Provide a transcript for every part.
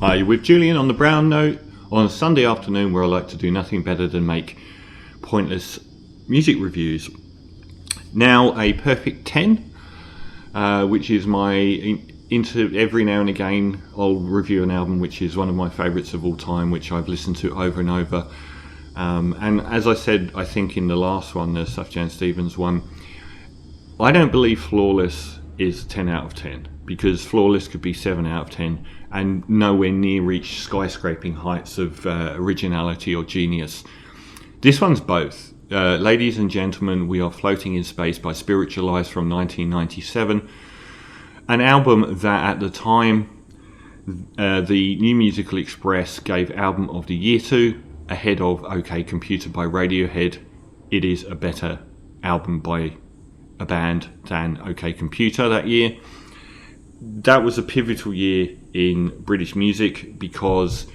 Hi, you're with Julian on the Brown Note on a Sunday afternoon where I like to do nothing better than make pointless music reviews. Now, a perfect 10, which is my into every now and again I'll review an album which is one of my favourites of all time, which I've listened to over and over. And as I said, I think in the last one, the Sufjan Stevens one, I don't believe Flawless is 10 out of 10, because Flawless could be 7 out of 10 and nowhere near reach skyscraping heights of originality or genius. This one's both. Ladies and gentlemen, we are floating in space by Spiritualized from 1997, an album that at the time the New Musical Express gave Album of the Year to, ahead of OK Computer by Radiohead. It is a better album by a band than OK Computer that year. That was a pivotal year in British music because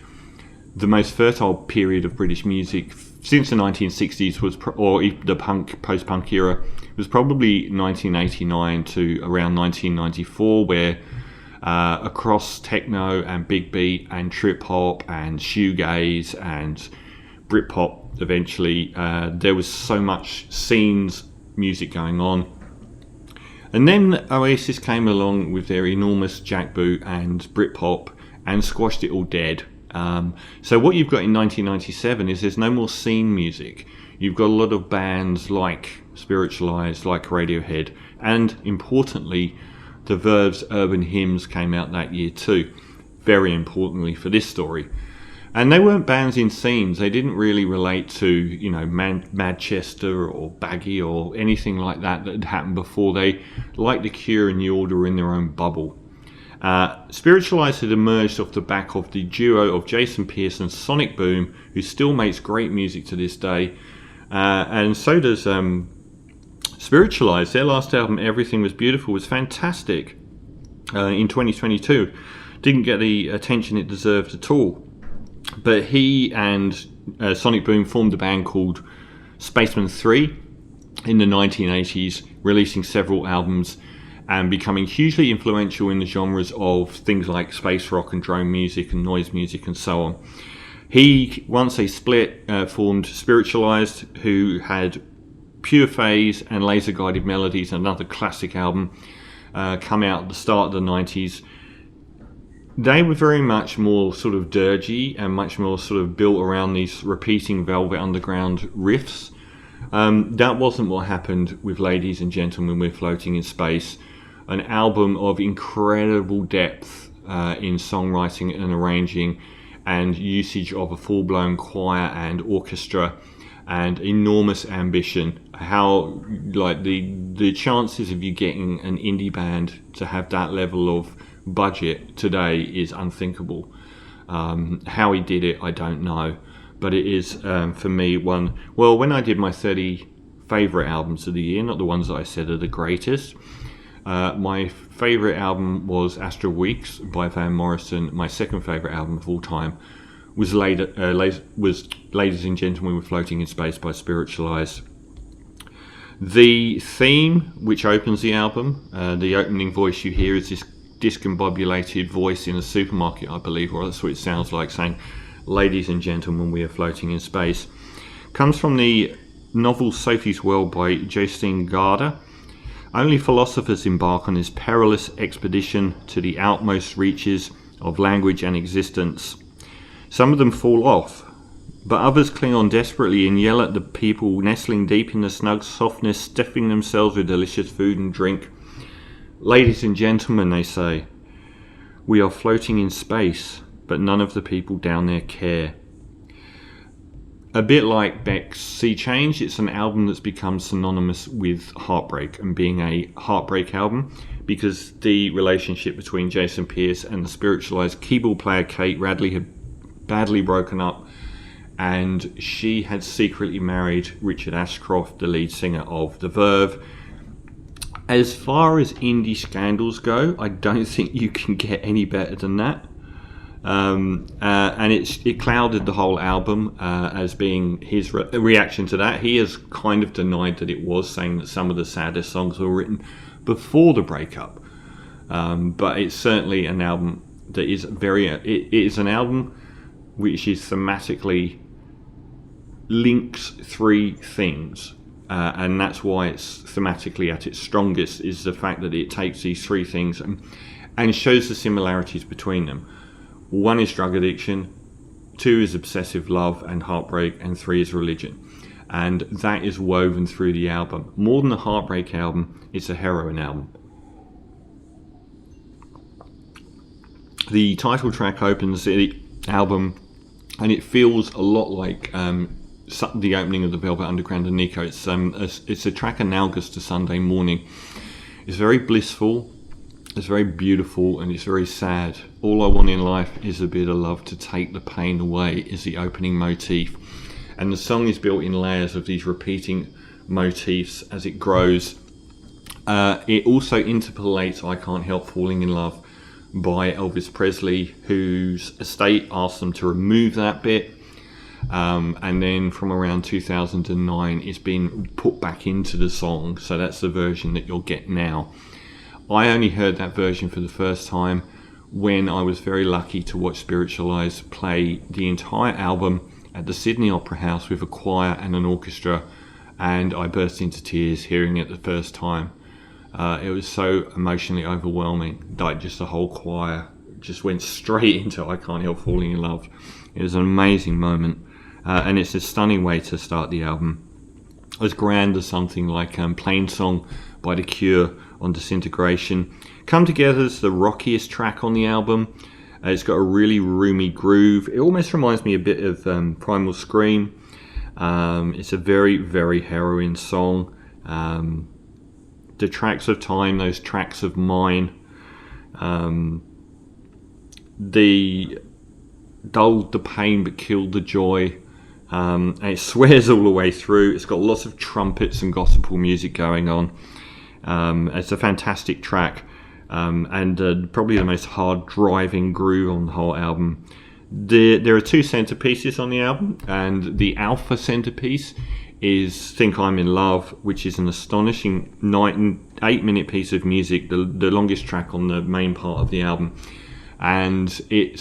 the most fertile period of British music since the 1960s was, or the post-punk era, was probably 1989 to around 1994, where across techno and big beat and trip hop and shoegaze and Britpop, eventually there was so much scenes music going on. And then Oasis came along with their enormous jackboot and Britpop and squashed it all dead. So what you've got in 1997 is there's no more scene music. You've got a lot of bands like Spiritualized, like Radiohead, and importantly, the Verve's Urban Hymns came out that year too, very importantly for this story. And they weren't bands in scenes. They didn't really relate to, you know, Manchester or Baggy or anything like that had happened before. They, like The Cure and New Order, were in their own bubble. Spiritualized had emerged off the back of the duo of Jason Pierce and Sonic Boom, who still makes great music to this day. And so does Spiritualized. Their last album, Everything Was Beautiful, was fantastic in 2022. Didn't get the attention it deserved at all. But he and Sonic Boom formed a band called Spaceman 3 in the 1980s, releasing several albums and becoming hugely influential in the genres of things like space rock and drone music and noise music and so on. He, once they split, formed Spiritualized, who had Pure Phase and Laser Guided Melodies, another classic album, come out at the start of the 90s. They were very much more sort of dirgy and much more sort of built around these repeating Velvet Underground riffs. That wasn't what happened with Ladies and Gentlemen, We're Floating in Space, an album of incredible depth in songwriting and arranging and usage of a full-blown choir and orchestra and enormous ambition. How, like, the chances of you getting an indie band to have that level of budget today is unthinkable. How he did it, I don't know, but it is for me one. Well, when I did my 30 favourite albums of the year, not the ones that I said are the greatest, my favourite album was Astral Weeks by Van Morrison. My second favourite album of all time was Ladies and Gentlemen, We're Floating in Space by Spiritualized. The theme which opens the album, the opening voice you hear is this discombobulated voice in a supermarket, I believe, or that's what it sounds like, saying "Ladies and gentlemen, we are floating in space." Comes from the novel Sophie's World by Jostein Gaarder. Only philosophers embark on this perilous expedition to the outmost reaches of language and existence. Some of them fall off, but others cling on desperately and yell at the people nestling deep in the snug softness, stuffing themselves with delicious food and drink. "Ladies and gentlemen," they say, "we are floating in space, but none of the people down there care." A bit like Beck's Sea Change, it's an album that's become synonymous with heartbreak and being a heartbreak album, because the relationship between Jason Pierce and the Spiritualized keyboard player Kate Radley had badly broken up, and she had secretly married Richard Ashcroft, the lead singer of The Verve. As far as indie scandals go, I don't think you can get any better than that. And it clouded the whole album as being his reaction to that. He has kind of denied that it was, saying that some of the saddest songs were written before the breakup. But it's certainly an album that is it is an album which is thematically links three things, and that's why it's thematically at its strongest, is the fact that it takes these three things and shows the similarities between them. One is drug addiction, two is obsessive love and heartbreak, and three is religion. And that is woven through the album. More than a heartbreak album, it's a heroin album. The title track opens the album, and it feels a lot like the opening of the Velvet Underground and Nico. It's a track analogous to Sunday Morning. It's very blissful, it's very beautiful, and it's very sad. All I want in life is a bit of love to take the pain away is the opening motif. And the song is built in layers of these repeating motifs as it grows. It also interpolates I Can't Help Falling in Love by Elvis Presley, whose estate asked them to remove that bit. And then from around 2009 it's been put back into the song, so that's the version that you'll get now. I only heard that version for the first time when I was very lucky to watch Spiritualized play the entire album at the Sydney Opera House with a choir and an orchestra, and I burst into tears hearing it the first time. It was so emotionally overwhelming, like just the whole choir just went straight into I Can't Help Falling in Love. It was an amazing moment, and it's a stunning way to start the album. As grand as something like Plain Song by The Cure on Disintegration. Come Together is the rockiest track on the album. It's got a really roomy groove. It almost reminds me a bit of Primal Scream. It's a very, very heroin song. The tracks of time, those tracks of mine, they dulled the pain but killed the joy. And it swears all the way through. It's got lots of trumpets and gospel music going on. It's a fantastic track, and probably the most hard driving groove on the whole album. There are two centerpieces on the album, and the alpha centerpiece is Think I'm in Love, which is an astonishing 8-minute piece of music, the longest track on the main part of the album. And it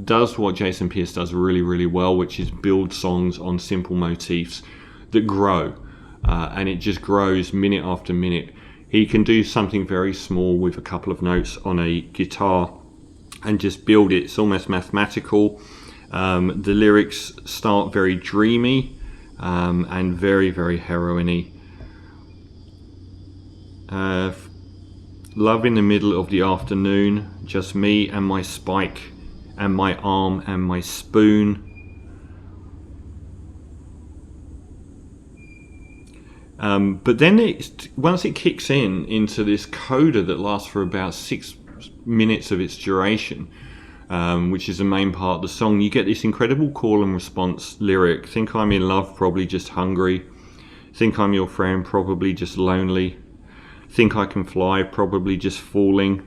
does what Jason Pierce does really, really well, which is build songs on simple motifs that grow. And it just grows minute after minute. He can do something very small with a couple of notes on a guitar and just build it. It's almost mathematical. The lyrics start very dreamy and very, very heroin-y. Love in the middle of the afternoon, just me and my spike and my arm and my spoon. But then once it kicks into this coda that lasts for about 6 minutes of its duration, which is the main part of the song, you get this incredible call and response lyric. Think I'm in love, probably just hungry. Think I'm your friend, probably just lonely. Think I can fly, probably just falling.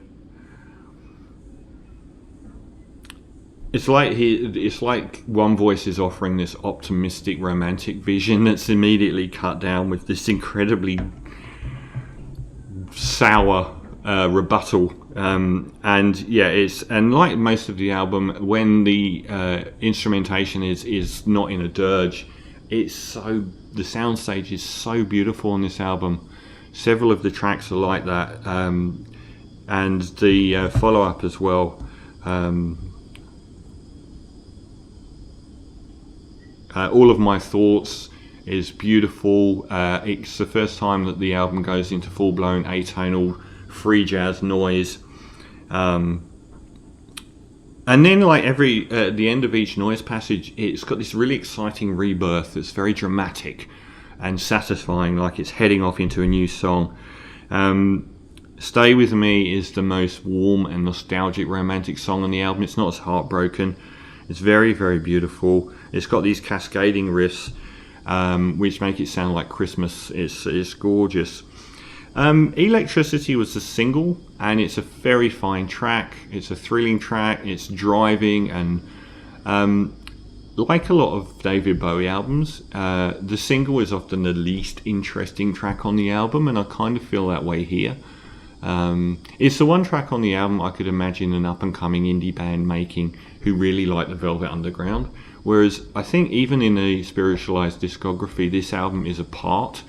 It's like one voice is offering this optimistic romantic vision that's immediately cut down with this incredibly sour rebuttal. And like most of the album, when the instrumentation is not in a dirge, the soundstage is so beautiful on this album. Several of the tracks are like that, and the follow-up as well. All of My Thoughts is beautiful. It's the first time that the album goes into full-blown atonal free jazz noise. And then like at the end of each noise passage, it's got this really exciting rebirth that's very dramatic and satisfying, like it's heading off into a new song. Stay With Me is the most warm and nostalgic romantic song on the album. It's not as heartbroken. It's very, very beautiful. It's got these cascading riffs, which make it sound like Christmas. It's gorgeous. Electricity was the single, and it's a very fine track. It's a thrilling track. It's driving, and like a lot of David Bowie albums, the single is often the least interesting track on the album, and I kind of feel that way here. It's the one track on the album I could imagine an up-and-coming indie band making who really like the Velvet Underground. Whereas I think even in a Spiritualized discography, this album is apart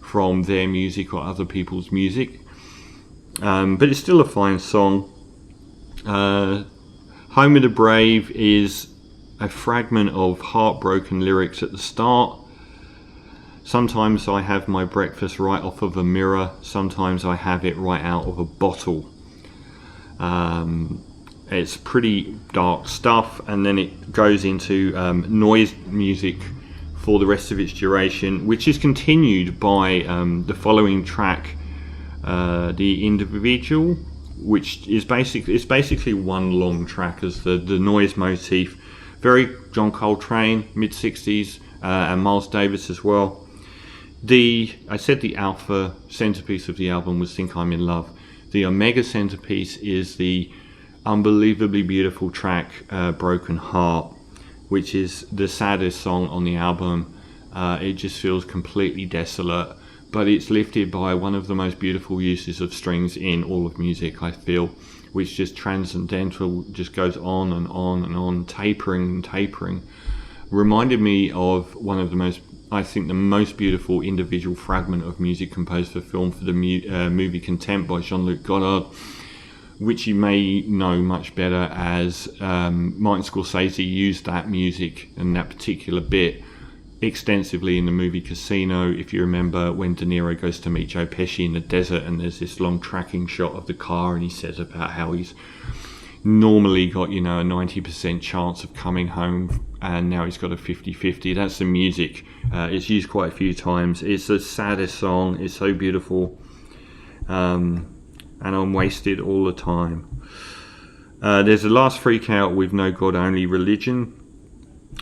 from their music or other people's music. But it's still a fine song. Home of the Brave is a fragment of heartbroken lyrics at the start. Sometimes I have my breakfast right off of a mirror. Sometimes I have it right out of a bottle. It's pretty dark stuff, and then it goes into noise music for the rest of its duration, which is continued by the following track, The Individual, which is basically one long track as the noise motif. Very John Coltrane, mid-60s, and Miles Davis as well. I said the alpha centerpiece of the album was Think I'm in Love. The omega centerpiece is the unbelievably beautiful track Broken Heart, which is the saddest song on the album. It just feels completely desolate, but it's lifted by one of the most beautiful uses of strings in all of music, I feel, which just transcendental, just goes on and on and on, tapering and tapering. Reminded me of one of the most beautiful individual fragment of music composed for film for the movie Contempt by Jean-Luc Godard, which you may know much better as Martin Scorsese used that music and that particular bit extensively in the movie Casino. If you remember when De Niro goes to meet Joe Pesci in the desert and there's this long tracking shot of the car, and he says about how he's normally got, a 90% chance of coming home, and now he's got a 50-50. That's the music. It's used quite a few times. It's the saddest song. It's so beautiful. And I'm wasted all the time. There's a last freak out with No God Only Religion.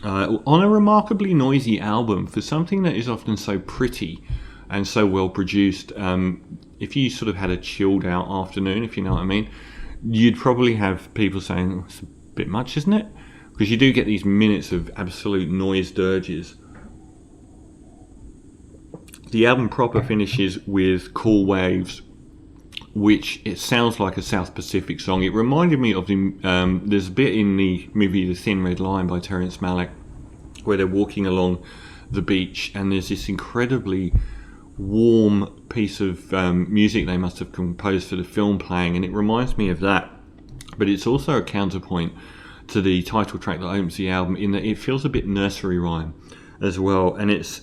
On a remarkably noisy album for something that is often so pretty and so well produced. If you sort of had a chilled out afternoon, if you know what I mean, you'd probably have people saying, it's a bit much, isn't it? Because you do get these minutes of absolute noise dirges. The album proper finishes with Cool Waves, which it sounds like a South Pacific song. It reminded me of there's a bit in the movie The Thin Red Line by Terrence Malick where they're walking along the beach and there's this incredibly warm piece of music they must have composed for the film playing, and it reminds me of that. But it's also a counterpoint to the title track that opens the album in that it feels a bit nursery rhyme as well, and it's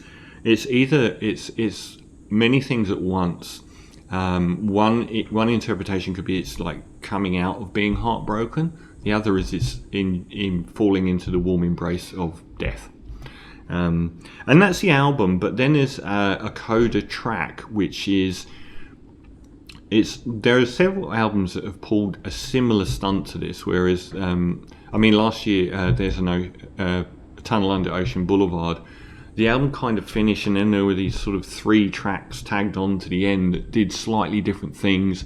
many things at once. One interpretation could be it's like coming out of being heartbroken. The other is it's in falling into the warm embrace of death. And that's the album. But then there's a coda track, which is there are several albums that have pulled a similar stunt to this. Whereas last year there's a Tunnel Under Ocean Boulevard. The album kind of finished, and then there were these sort of 3 tracks tagged on to the end that did slightly different things.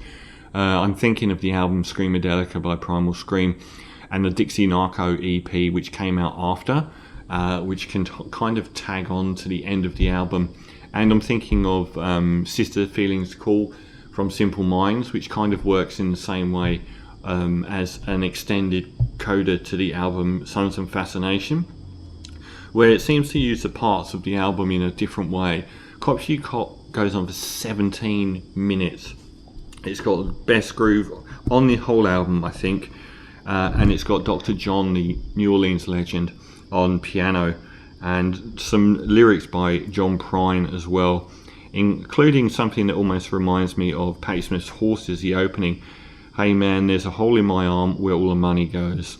I'm thinking of the album Screamadelica by Primal Scream and the Dixie Narco EP, which came out after, which can kind of tag on to the end of the album. And I'm thinking of Sister Feelings Cool from Simple Minds, which kind of works in the same way as an extended coda to the album Sons and Fascination, where it seems to use the parts of the album in a different way. Cop You Cop goes on for 17 minutes. It's got the best groove on the whole album, I think, and it's got Dr. John, the New Orleans legend, on piano, and some lyrics by John Prine as well, including something that almost reminds me of Patti Smith's Horses, the opening. Hey man, there's a hole in my arm where all the money goes.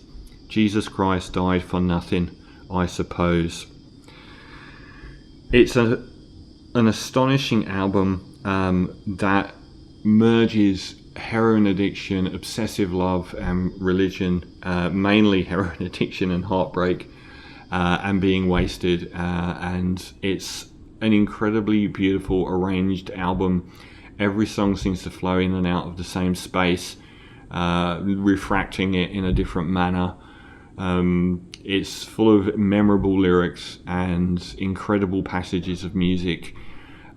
Jesus Christ died for nothing, I suppose. It's an astonishing album that merges heroin addiction, obsessive love, and religion, mainly heroin addiction and heartbreak, and being wasted. And it's an incredibly beautiful arranged album. Every song seems to flow in and out of the same space, refracting it in a different manner. It's full of memorable lyrics and incredible passages of music.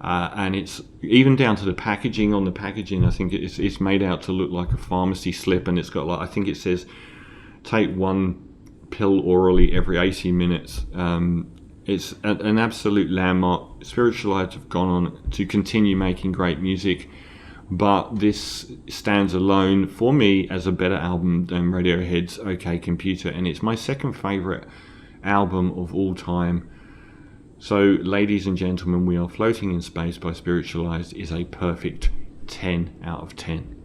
and it's even down to the packaging. On the packaging, I think it's made out to look like a pharmacy slip, and it's got like, I think it says take one pill orally every 18 minutes. It's an absolute landmark. Spiritualized have gone on to continue making great music, but this stands alone for me as a better album than Radiohead's OK Computer, and it's my second favorite album of all time. So, ladies and gentlemen, We Are Floating in Space by Spiritualized is a perfect 10 out of 10.